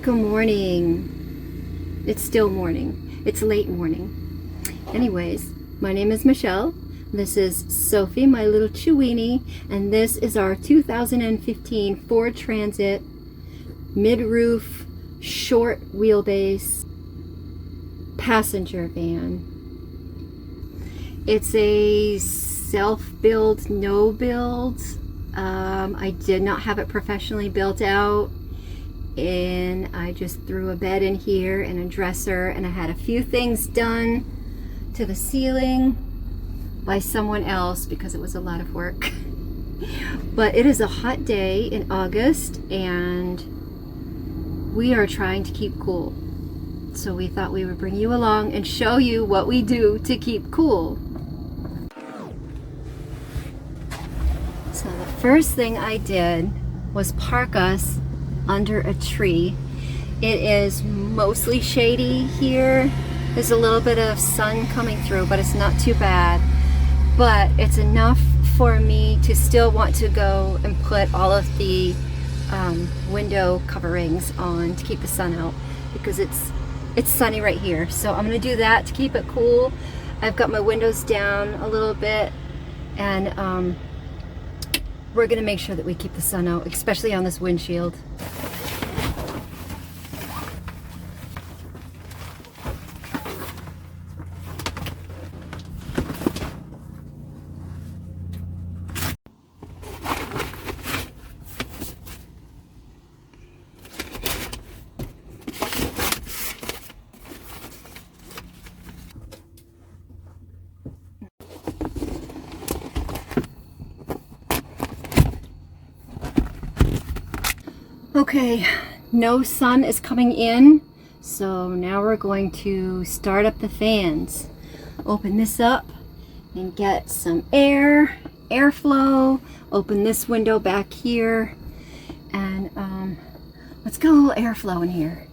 Good morning. It's still morning. It's late morning. Anyways, my name is Michelle. This is Sophie, my little Chewini, and this is our 2015 Ford Transit mid-roof, short wheelbase passenger van. It's a self-build, no-build. I did not have it professionally built out, and I just threw a bed in here and a dresser, and I had a few things done to the ceiling by someone else because it was a lot of work. But it is a hot day in August and we are trying to keep cool. So we thought we would bring you along and show you what we do to keep cool. So the first thing I did was park us under a tree. It is mostly shady here. There's a little bit of sun coming through, but it's not too bad. But it's enough for me to still want to go and put all of the window coverings on to keep the sun out, because it's sunny right here. So I'm gonna do that to keep it cool. I've got my windows down a little bit, and we're gonna make sure that we keep the sun out, especially on this windshield. Okay, no sun is coming in, so now we're going to start up the fans. Open this up and get some airflow. Open this window back here, and let's get a little airflow in here.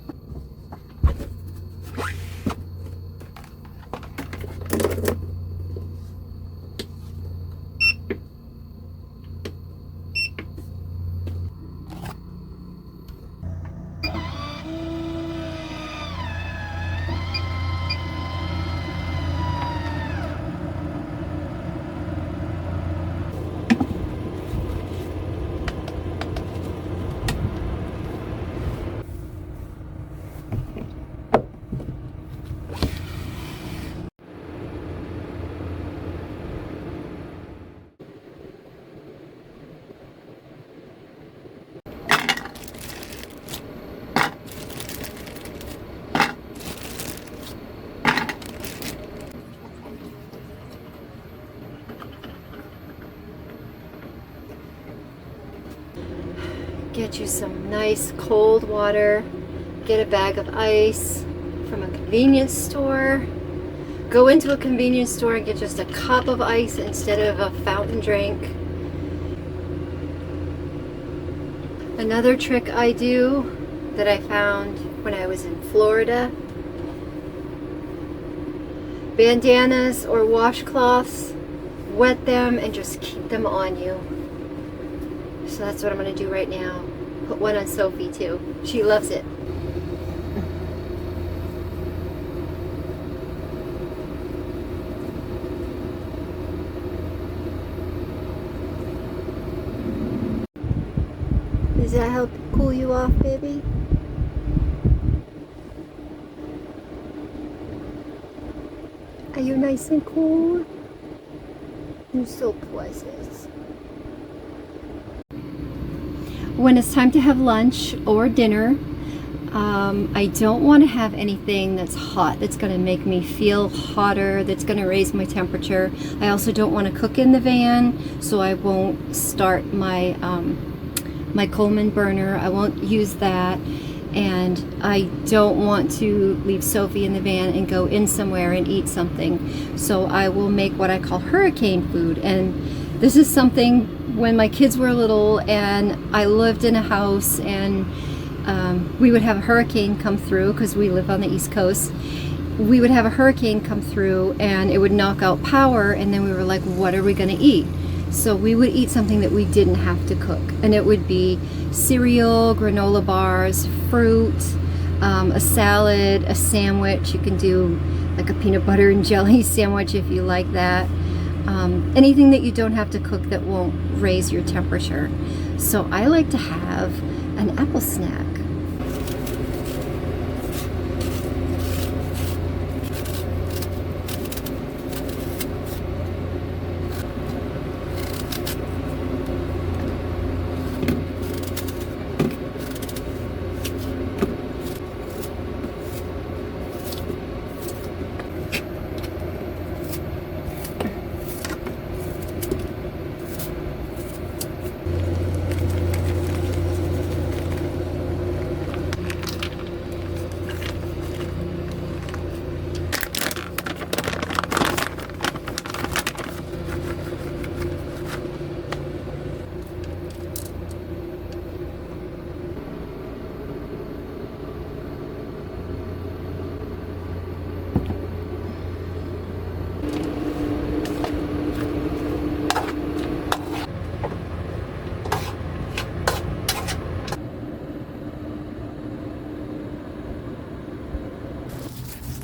Get you some nice cold water. Get a bag of ice from a convenience store. Go into a convenience store and get just a cup of ice instead of a fountain drink. Another trick I do that I found when I was in Florida: bandanas or washcloths, wet them and just keep them on you. So that's what I'm going to do right now. Put one on Sophie too. She loves it. Does that help cool you off, baby? Are you nice and cool? You're so precious. When it's time to have lunch or dinner, I don't want to have anything that's hot, that's going to make me feel hotter, that's going to raise my temperature. I also don't want to cook in the van, so I won't start my my Coleman burner. I won't use that, and I don't want to leave Sophie in the van and go in somewhere and eat something. So I will make what I call hurricane food, and this is something when my kids were little and I lived in a house, and we would have a hurricane come through because we live on the East Coast. We would have a hurricane come through and it would knock out power, and then we were like, what are we going to eat? So we would eat something that we didn't have to cook, and it would be cereal, granola bars, fruit, a salad, a sandwich. You can do like a peanut butter and jelly sandwich if you like that. Anything that you don't have to cook that won't raise your temperature. So I like to have an apple snack.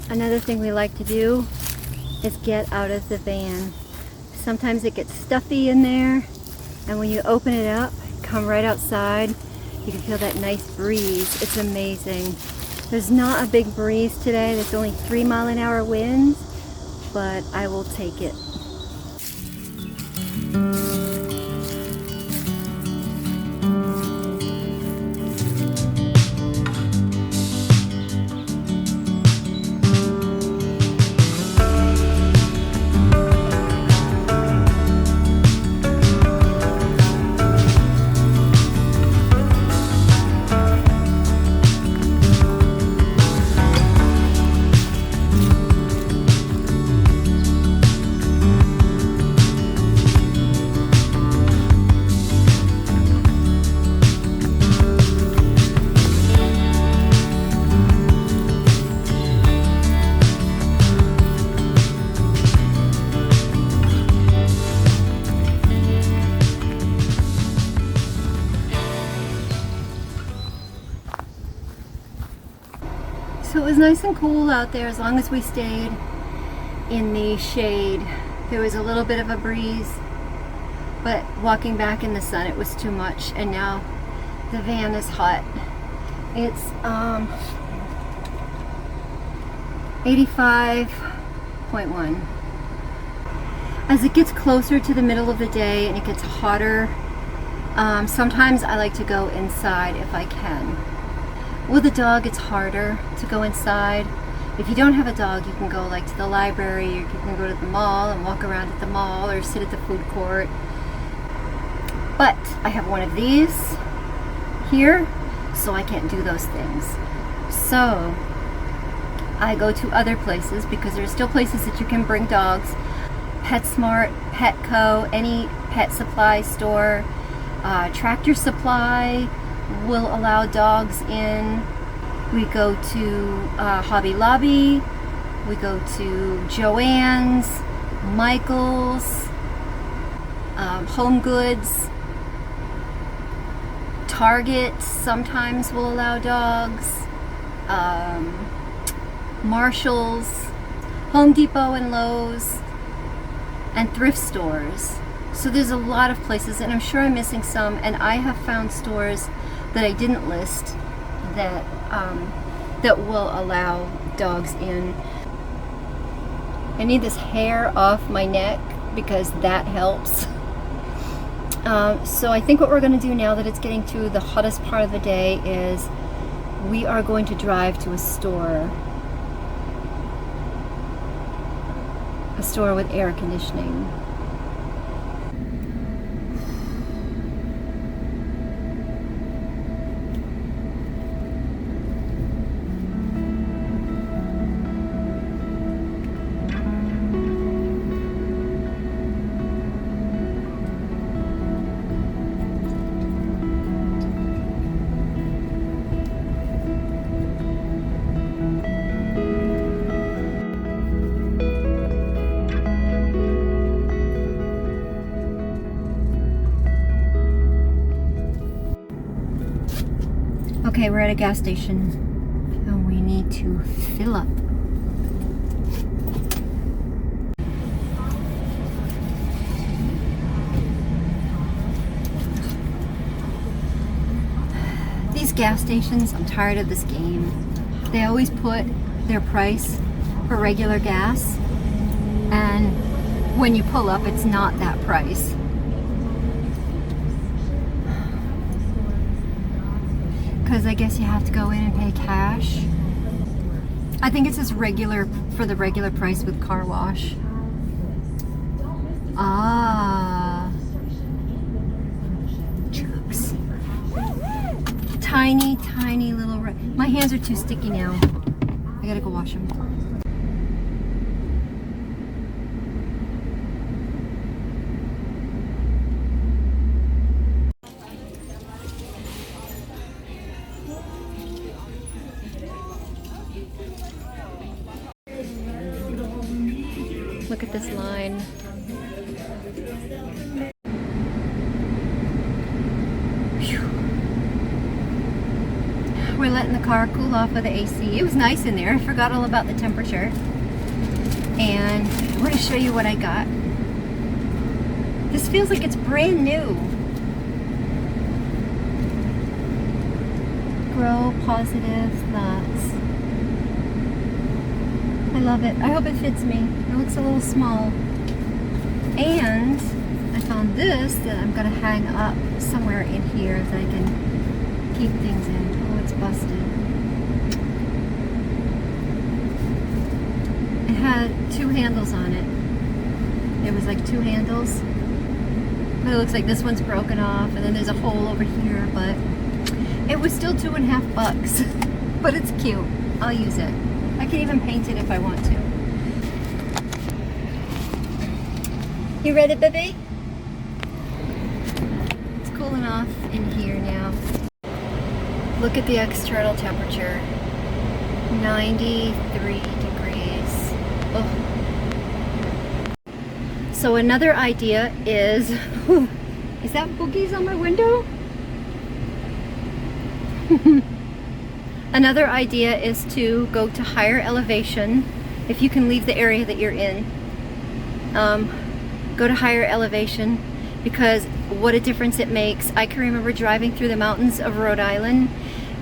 Another thing we like to do is get out of the van. Sometimes it gets stuffy in there, and when you open it up, come right outside, you can feel that nice breeze. It's amazing. There's not a big breeze today. There's only 3-mile-an-hour winds, but I will take it. So it was nice and cool out there as long as we stayed in the shade. There was a little bit of a breeze, but walking back in the sun, it was too much. And now the van is hot. It's 85.1. As it gets closer to the middle of the day and it gets hotter, sometimes I like to go inside if I can. With a dog, it's harder to go inside. If you don't have a dog, you can go like to the library, or you can go to the mall and walk around at the mall or sit at the food court. But I have one of these here, so I can't do those things. So I go to other places because there's still places that you can bring dogs. PetSmart, Petco, any pet supply store, Tractor Supply will allow dogs in. We go to Hobby Lobby, we go to Joann's, Michael's, Home Goods, Target sometimes will allow dogs, Marshall's, Home Depot and Lowe's, and thrift stores. So there's a lot of places, and I'm sure I'm missing some, and I have found stores that I didn't list that that will allow dogs in. I need this hair off my neck because that helps. So I think what we're going to do now that it's getting to the hottest part of the day is we are going to drive to a store with air conditioning. Okay, we're at a gas station and we need to fill up. These gas stations, I'm tired of this game. They always put their price for regular gas, and when you pull up, it's not that price. Because I guess you have to go in and pay cash. I think it says regular for the regular price with car wash. Ah. Jerks. Tiny, tiny little... My hands are too sticky now. I gotta go wash them. Look at this line. Whew. We're letting the car cool off with the AC. It was nice in there. I forgot all about the temperature. And I'm going to show you what I got. This feels like it's brand new. Grow positive thoughts. I love it. I hope it fits me. It looks a little small. And I found this that I'm going to hang up somewhere in here that I can keep things in. Oh, it's busted. It had 2 handles on it. It was like 2 handles. But it looks like this one's broken off, and then there's a hole over here, but it was still $2.50. But it's cute. I'll use it. I can even paint it if I want to. You ready, baby? It's cooling off in here now. Look at the external temperature. 93 degrees. Oh. So another idea is... Is that boogies on my window? Another idea is to go to higher elevation. If you can leave the area that you're in, go to higher elevation, because what a difference it makes. I can remember driving through the mountains of Rhode Island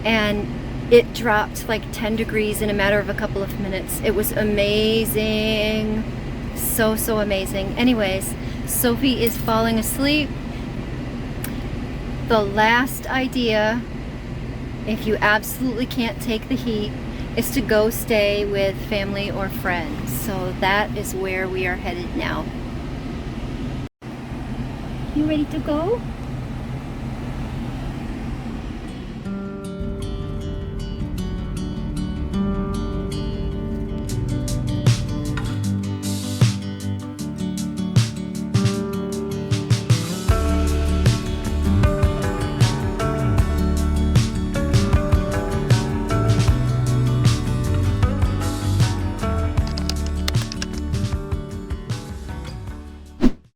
and it dropped like 10 degrees in a matter of a couple of minutes. It was amazing. So amazing. Anyways, Sophie is falling asleep. The last idea, if you absolutely can't take the heat, is to go stay with family or friends. So that is where we are headed now. You ready to go?